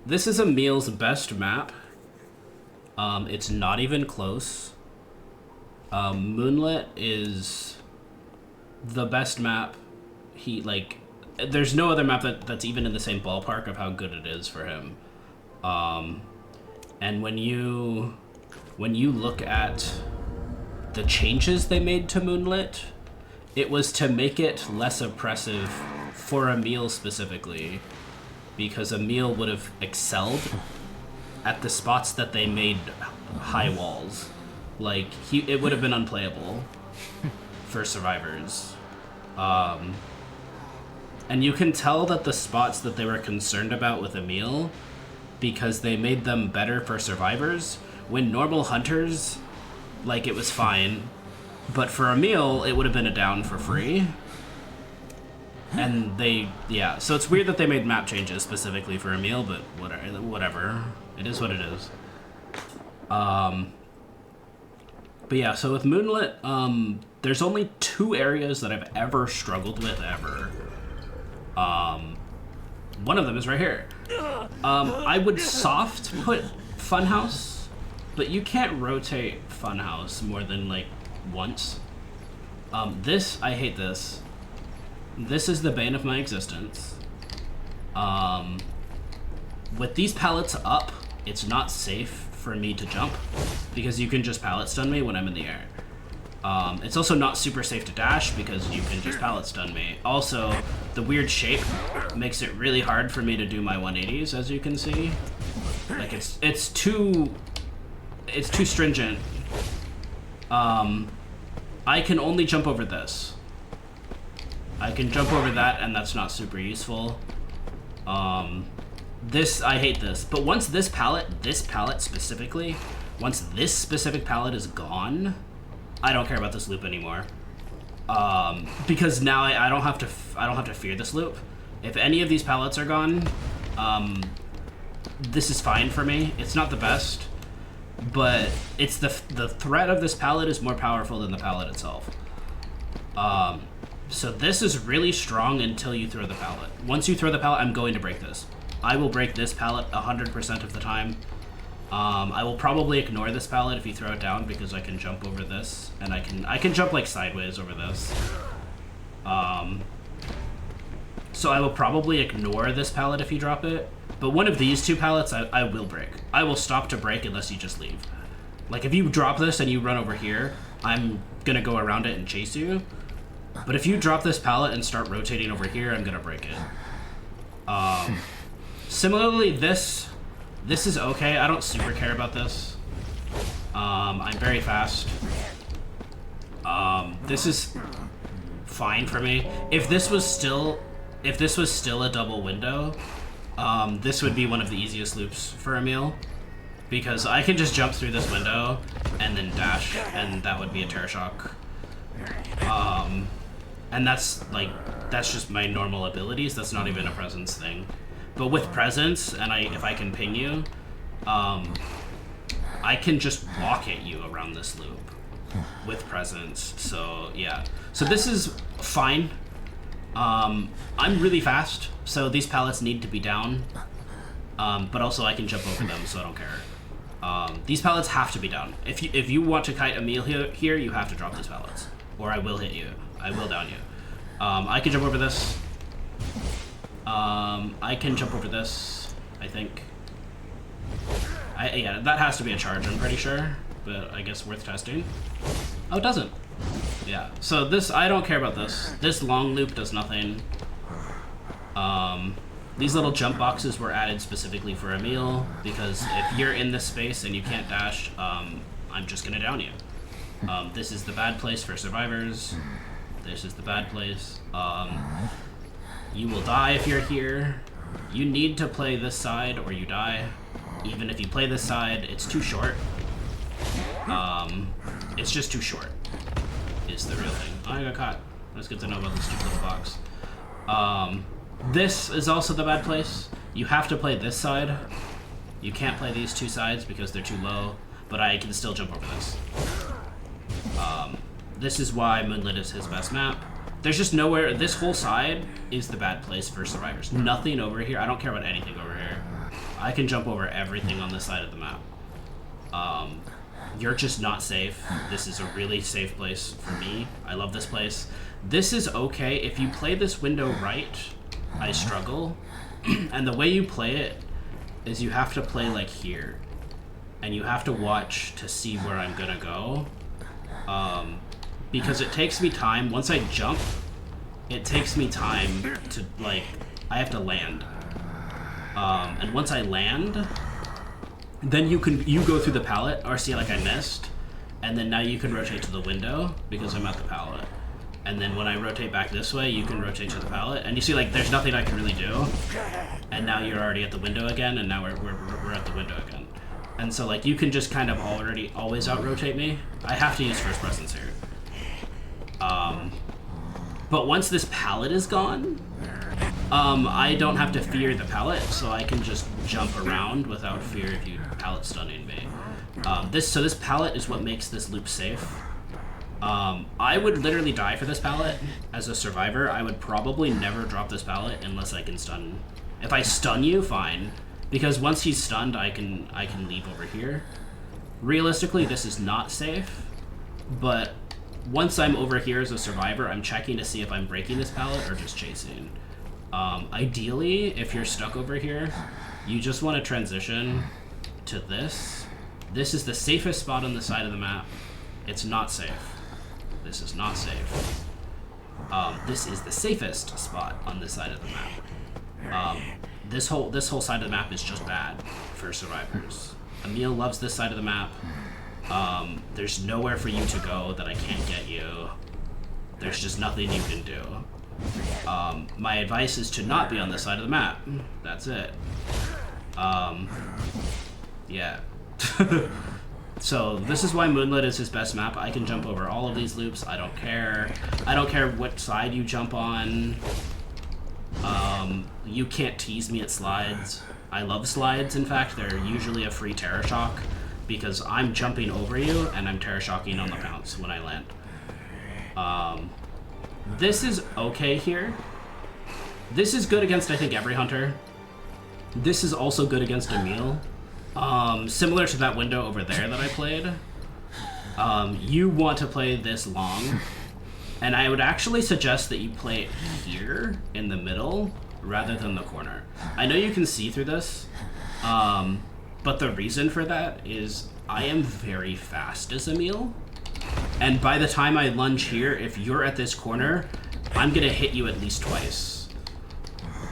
This is Emil's best map. It's not even close. Moonlit is the best map. There's no other map that's even in the same ballpark of how good it is for him. And when you look at the changes they made to Moonlit, it was to make it less oppressive for Emil specifically, because Emil would have excelled at the spots that they made high walls. Like, it would have been unplayable for survivors. And you can tell that the spots that they were concerned about with Emil, because they made them better for survivors, when normal hunters, like, it was fine. But for Emil, it would have been a down for free. And so it's weird that they made map changes specifically for Emil, but whatever. It is what it is. But yeah, so with Moonlit, there's only 2 areas that I've ever struggled with, ever. One of them is right here. I would soft put Funhouse, but you can't rotate Funhouse more than, like, once. I hate this. This is the bane of my existence. With these pallets up, it's not safe for me to jump, because you can just pallet stun me when I'm in the air. It's also not super safe to dash, because you can just pallet stun me. Also, the weird shape makes it really hard for me to do my 180s, as you can see. Like, it's too stringent. I can only jump over this. I can jump over that, and that's not super useful. I hate this. But once this pallet specifically, once this specific pallet is gone, I don't care about this loop anymore. Because now I don't have to fear this loop. If any of these pallets are gone, this is fine for me. It's not the best, but it's the threat of this pallet is more powerful than the pallet itself. So this is really strong until you throw the pallet. Once you throw the pallet, I'm going to break this. I will break this pallet 100% of the time. I will probably ignore this pallet if you throw it down, because I can jump over this, and I can jump, like, sideways over this. So I will probably ignore this pallet if you drop it, but one of these 2 pallets I will break. I will stop to break unless you just leave. Like, if you drop this and you run over here, I'm gonna go around it and chase you. But if you drop this pallet and start rotating over here, I'm gonna break it. Similarly, this is okay. I don't super care about this. I'm very fast. This is fine for me. If this was still a double window, this would be one of the easiest loops for Emil, because I can just jump through this window and then dash, and that would be a terror shock. And that's just my normal abilities. That's not even a presence thing. But with presence, and if I can ping you, I can just walk at you around this loop with presence. So yeah. So this is fine. I'm really fast, so these pallets need to be down. But also I can jump over them, so I don't care. These pallets have to be down. If you want to kite Emil here, you have to drop these pallets, or I will hit you. I will down you. I can jump over this. I can jump over this, I think. Yeah, that has to be a charge, I'm pretty sure, but I guess worth testing. Oh, it doesn't. Yeah, so this, I don't care about this. This long loop does nothing. These little jump boxes were added specifically for Emil, because if you're in this space and you can't dash, I'm just gonna down you. This is the bad place for survivors. This is the bad place. You will die if you're here. You need to play this side or you die. Even if you play this side, it's too short. It's just too short, is the real thing. Oh, I got caught. That's good to know about this stupid little box. This is also the bad place. You have to play this side. You can't play these 2 sides because they're too low, but I can still jump over this. This is why Moonlit is his best map. There's just nowhere, this whole side is the bad place for survivors. Nothing over here, I don't care about anything over here. I can jump over everything on this side of the map. You're just not safe. This is a really safe place for me. I love this place. This is okay. If you play this window right, I struggle. And the way you play it is you have to play like here. And you have to watch to see where I'm gonna go. Because it takes me time. Once I jump, it takes me time to, like, I have to land. And once I land, then you go through the pallet, or see, like, I missed, and then now you can rotate to the window because I'm at the pallet. And then when I rotate back this way, you can rotate to the pallet, and you see, like, there's nothing I can really do. And now you're already at the window again, and now we're at the window again. And so, like, you can just kind of always out-rotate me. I have to use first presence here. But once this pallet is gone, I don't have to fear the pallet, so I can just jump around without fear of you pallet stunning me. So this pallet is what makes this loop safe. I would literally die for this pallet as a survivor. I would probably never drop this pallet unless I can stun. If I stun you, fine. Because once he's stunned, I can leave over here. Realistically, this is not safe, but once I'm over here as a survivor, I'm checking to see if I'm breaking this pallet or just chasing. Ideally, if you're stuck over here, you just want to transition to this. This is the safest spot on the side of the map. It's not safe. This is not safe. This is the safest spot on this side of the map. This whole side of the map is just bad for survivors. Emil loves this side of the map. There's nowhere for you to go that I can't get you. There's just nothing you can do. My advice is to not be on this side of the map. That's it. Yeah. So this is why Moonlit is his best map. I can jump over all of these loops. I don't care. I don't care what side you jump on. You can't tease me at slides. I love slides, in fact. They're usually a free terror shock because I'm jumping over you and I'm terror shocking on the bounce when I land. This is okay here. This is good against, I think, every hunter. This is also good against Emil. Similar to that window over there that I played. You want to play this long, and I would actually suggest that you play it here in the middle rather than the corner. I know you can see through this, but the reason for that is I am very fast as Emil, and by the time I lunge here, if you're at this corner, I'm gonna hit you at least twice.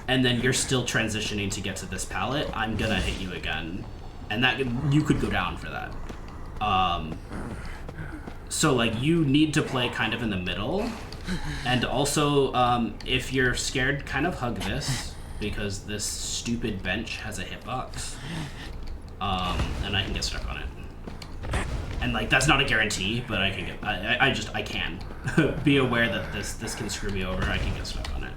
And then you're still transitioning to get to this pallet, I'm gonna hit you again. And that you could go down for that. So like you need to play kind of in the middle. And also, if you're scared, kind of hug this, because this stupid bench has a hitbox. And I can get stuck on it. And like that's not a guarantee, but I can get I can. Be aware that this can screw me over. I can get stuck on it.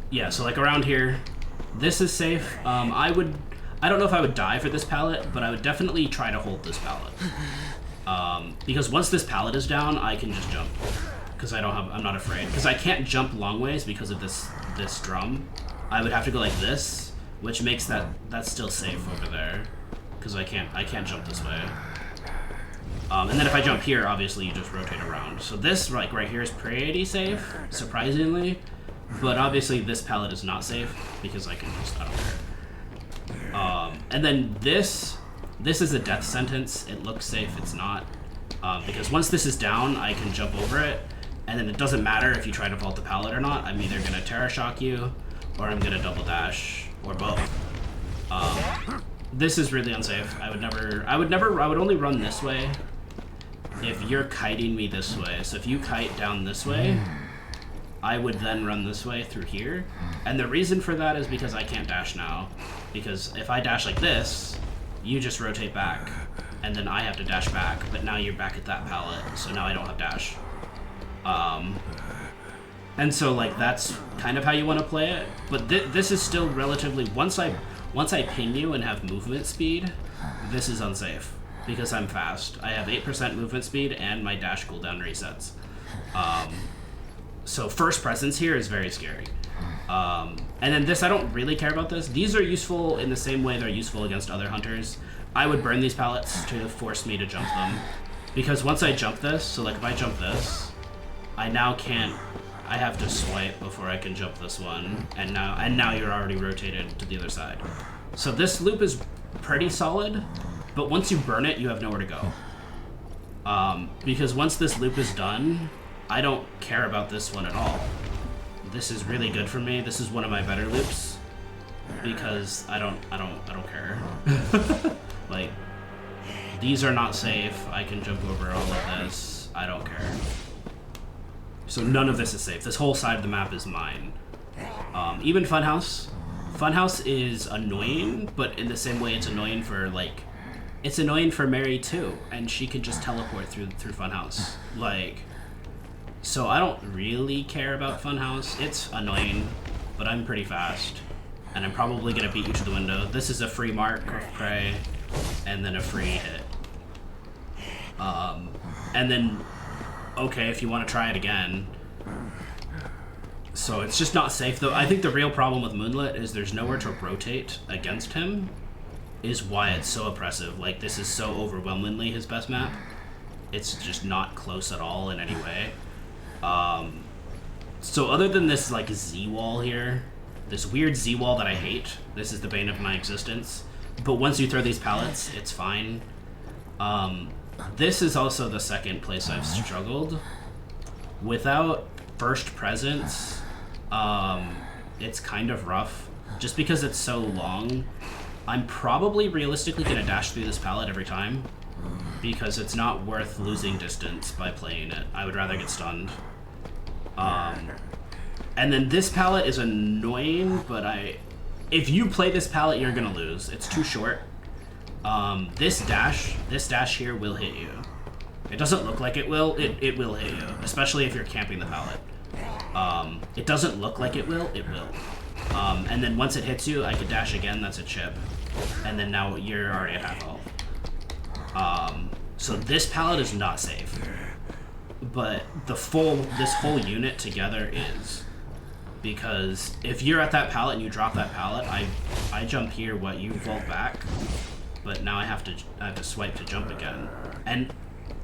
Yeah, so like around here, this is safe. I don't know if I would die for this pallet, but I would definitely try to hold this pallet. Because once this pallet is down, I can just jump. Because I'm not afraid. Because I can't jump long ways because of this drum. I would have to go like this, which makes that's still safe over there. Because I can't jump this way. And then if I jump here, obviously you just rotate around. So this like right here is pretty safe, surprisingly. But obviously this pallet is not safe because I don't care. And then this is a death sentence. It looks safe, it's not. Because once this is down, I can jump over it. And then it doesn't matter if you try to vault the pallet or not. I'm either gonna terror shock you, or I'm gonna double dash, or both. This is really unsafe. I would only run this way if you're kiting me this way. So if you kite down this way, I would then run this way through here. And the reason for that is because I can't dash now. Because if I dash like this, you just rotate back. And then I have to dash back, but now you're back at that pallet, so now I don't have dash. And so like that's kind of how you want to play it. But this is still relatively, once I ping you and have movement speed, this is unsafe. Because I'm fast. I have 8% movement speed and my dash cooldown resets. So first presence here is very scary. And then this, I don't really care about this. These are useful in the same way they're useful against other hunters. I would burn these pallets to force me to jump them. Because once I jump this, so like if I jump this, I now can't, I have to swipe before I can jump this one. And now you're already rotated to the other side. So this loop is pretty solid, but once you burn it, you have nowhere to go. Because once this loop is done, I don't care about this one at all. This is really good for me. This is one of my better loops because I don't care. Like, these are not safe. I can jump over all of this. I don't care. So none of this is safe. This whole side of the map is mine. Even Funhouse. Funhouse is annoying, but in the same way it's annoying for, like, it's annoying for Mary too, and she can just teleport through Funhouse. Like, so I don't really care about Funhouse. It's annoying, but I'm pretty fast, and I'm probably gonna beat you to the window. This is a free mark of prey, and then a free hit. And then, okay, if you want to try it again. So it's just not safe, though. I think the real problem with Moonlit is there's nowhere to rotate against him, is why it's so oppressive. Like, this is so overwhelmingly his best map. It's just not close at all in any way. So other than this, like, Z-wall here, this weird Z-wall that I hate, this is the bane of my existence. But once you throw these pallets, it's fine. This is also the second place I've struggled. Without first presence, it's kind of rough. Just because it's so long, I'm probably realistically gonna dash through this pallet every time because it's not worth losing distance by playing it. I would rather get stunned. And then this pallet is annoying, but if you play this pallet, you're gonna lose. It's too short. This dash here will hit you. It doesn't look like it will, it will hit you, especially if you're camping the pallet. It doesn't look like it will. And then once it hits you, I could dash again, that's a chip. And then now you're already at half health. So this pallet is not safe. But this whole unit together is. Because if you're at that pallet and you drop that pallet, I jump here, you vault back. But now I have to swipe to jump again. And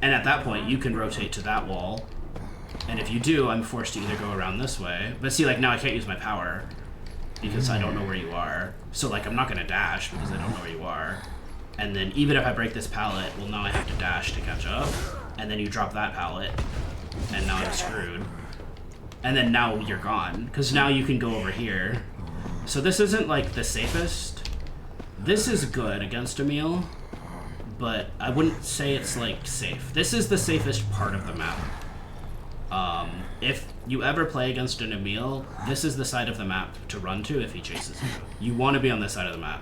at that point, you can rotate to that wall. And if you do, I'm forced to either go around this way. But see, like, now I can't use my power because I don't know where you are. So, like, I'm not going to dash because I don't know where you are. And then even if I break this pallet, well, now I have to dash to catch up. And then you drop that pallet, and now I'm screwed. And then now you're gone, because now you can go over here. So this isn't, like, the safest. This is good against Emil, but I wouldn't say it's, like, safe. This is the safest part of the map. If you ever play against an Emil, this is the side of the map to run to if he chases you. You want to be on this side of the map.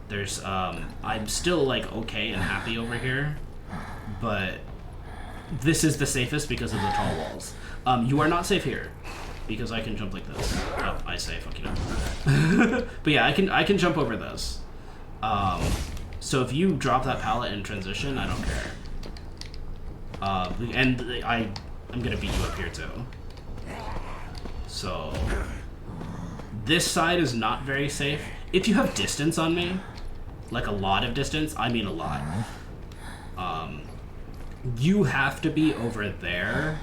There's, I'm still, like, okay and happy over here, but this is the safest because of the tall walls. You are not safe here, because I can jump like this. Oh, I say, fuck you know. But yeah, I can jump over this. So if you drop that pallet in transition, I don't care. And I'm gonna beat you up here too. So this side is not very safe. If you have distance on me, like a lot of distance, I mean a lot. You have to be over there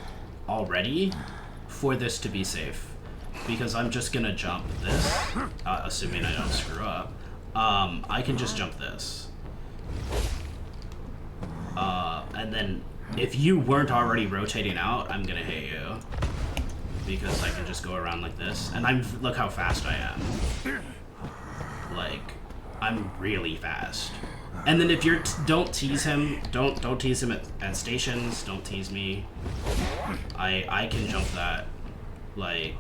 already for this to be safe, because I'm just gonna jump this, assuming I don't screw up. I can just jump this. And then if you weren't already rotating out, I'm gonna hit you, because I can just go around like this. And look how fast I am. Like, I'm really fast. And then if don't tease him, don't tease him at stations, don't tease me. I can jump that. Like,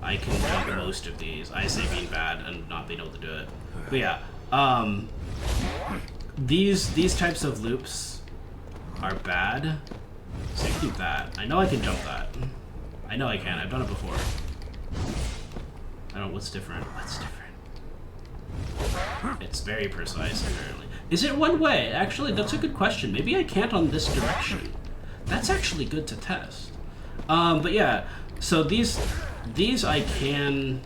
I can jump most of these. I say being bad and not being able to do it. But yeah, these types of loops are bad. So I can do that. I know I can jump that. I know I can, I've done it before. I don't, what's different? What's different? It's very precise, apparently. Is it one way? Actually, that's a good question. Maybe I can't on this direction. That's actually good to test. But yeah, so these These I can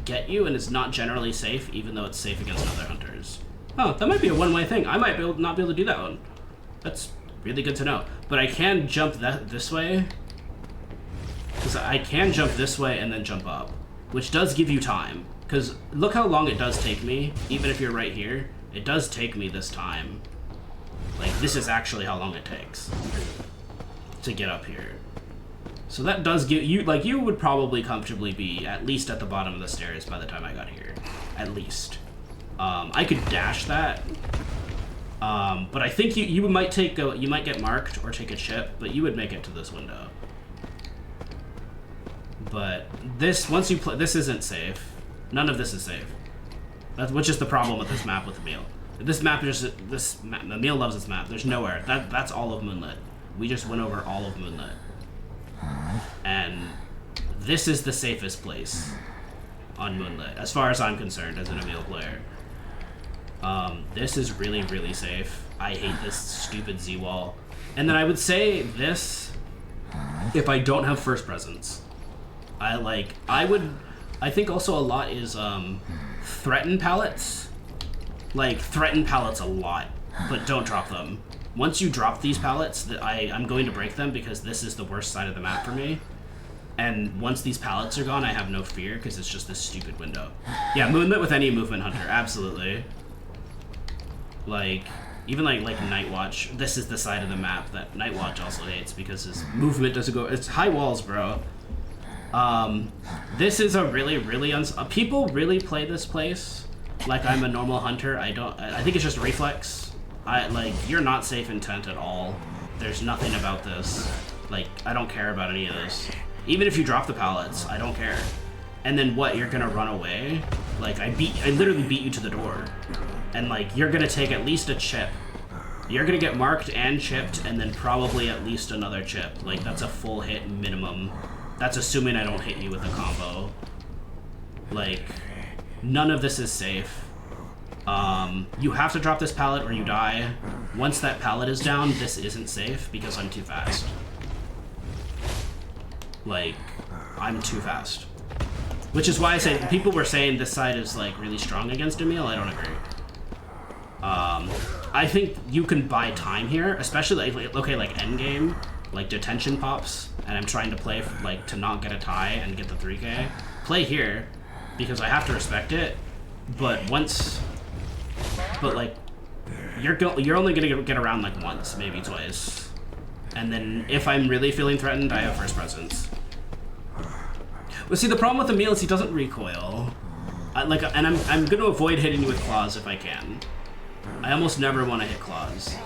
get you, and it's not generally safe, even though it's safe against other hunters. Oh, that might be a one-way thing. I might not be able to do that one. That's really good to know. But I can jump this way. Because I can jump this way and then jump up, which does give you time. Because look how long it does take me, even if you're right here. It does take me this time. Like, this is actually how long it takes to get up here. So that does give you, like, you would probably comfortably be at least at the bottom of the stairs by the time I got here. At least. I could dash that. But I think you might you might get marked or take a chip, but you would make it to this window. But this, once you play, this isn't safe. None of this is safe. Which is the problem with this map with Emil. This map is just, Emil loves this map. There's nowhere. That's all of Moonlit. We just went over all of Moonlit. And this is the safest place on Moonlit, as far as I'm concerned, as an Emil player. This is really, really safe. I hate this stupid Z-wall. And then I would say this, if I don't have first presence. I think also a lot is, threaten pallets. Like, threaten pallets a lot, but don't drop them. Once you drop these pallets, I'm going to break them because this is the worst side of the map for me. And once these pallets are gone, I have no fear because it's just this stupid window. Yeah, Moonlit with any movement hunter, absolutely. Like, even like Night Watch, this is the side of the map that Night Watch also hates because his movement doesn't go, it's high walls, bro. This is a really, really, people really play this place like I'm a normal hunter. I think it's just reflex. You're not safe in tent at all. There's nothing about this. Like, I don't care about any of this. Even if you drop the pallets, I don't care. And then what, you're gonna run away? Like, I literally beat you to the door. And like, you're gonna take at least a chip. You're gonna get marked and chipped, and then probably at least another chip. Like, that's a full hit minimum. That's assuming I don't hit you with a combo. Like, none of this is safe. You have to drop this pallet or you die. Once that pallet is down, this isn't safe because I'm too fast. Like, I'm too fast. Which is why I say, people were saying this side is like really strong against Emil. I don't agree. I think you can buy time here, especially like endgame, like detention pops, and I'm trying to play like to not get a tie and get the 3K. Play here because I have to respect it. But like you're only gonna get around like once, maybe twice, and then if I'm really feeling threatened, I have first presence. But see, the problem with Emil is he doesn't recoil. And I'm gonna avoid hitting you with claws if I can. I almost never want to hit claws.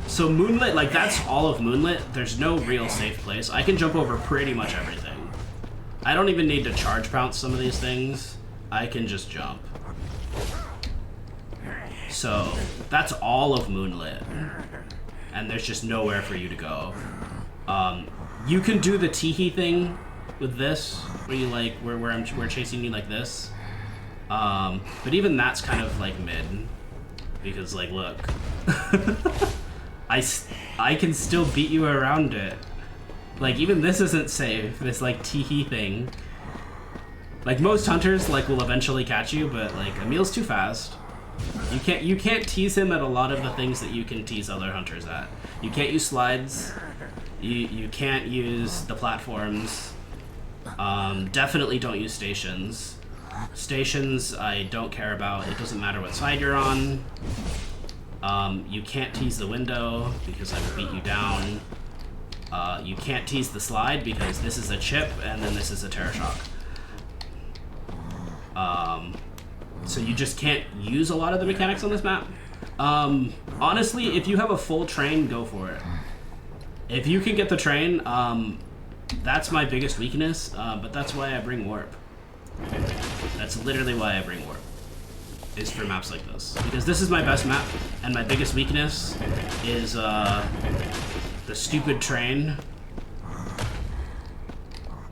So Moonlit, like that's all of Moonlit. There's no real safe place. I can jump over pretty much everything. I don't even need to charge pounce some of these things. I can just jump. So that's all of Moonlit. And there's just nowhere for you to go. You can do the teehee thing with this, where you like, we're chasing you like this. But even that's kind of like mid, because like, look, I can still beat you around it. Like even this isn't safe, this like teehee thing. Like most hunters like will eventually catch you, but like Emil's too fast. You can't tease him at a lot of the things that you can tease other hunters at. You can't use slides. You can't use the platforms. Definitely don't use stations. Stations I don't care about. It doesn't matter what side you're on. You can't tease the window because I will beat you down. You can't tease the slide because this is a chip and then this is a terror shock. So you just can't use a lot of the mechanics on this map. Honestly, if you have a full train, go for it. If you can get the train, that's my biggest weakness, but that's why I bring warp. That's literally why I bring warp, is for maps like this. Because this is my best map, and my biggest weakness is the stupid train.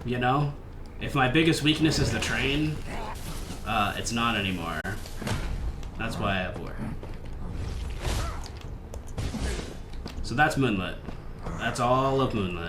You know? If my biggest weakness is the train, it's not anymore. That's why I have warp. So that's Moonlit. That's all of Moonlit.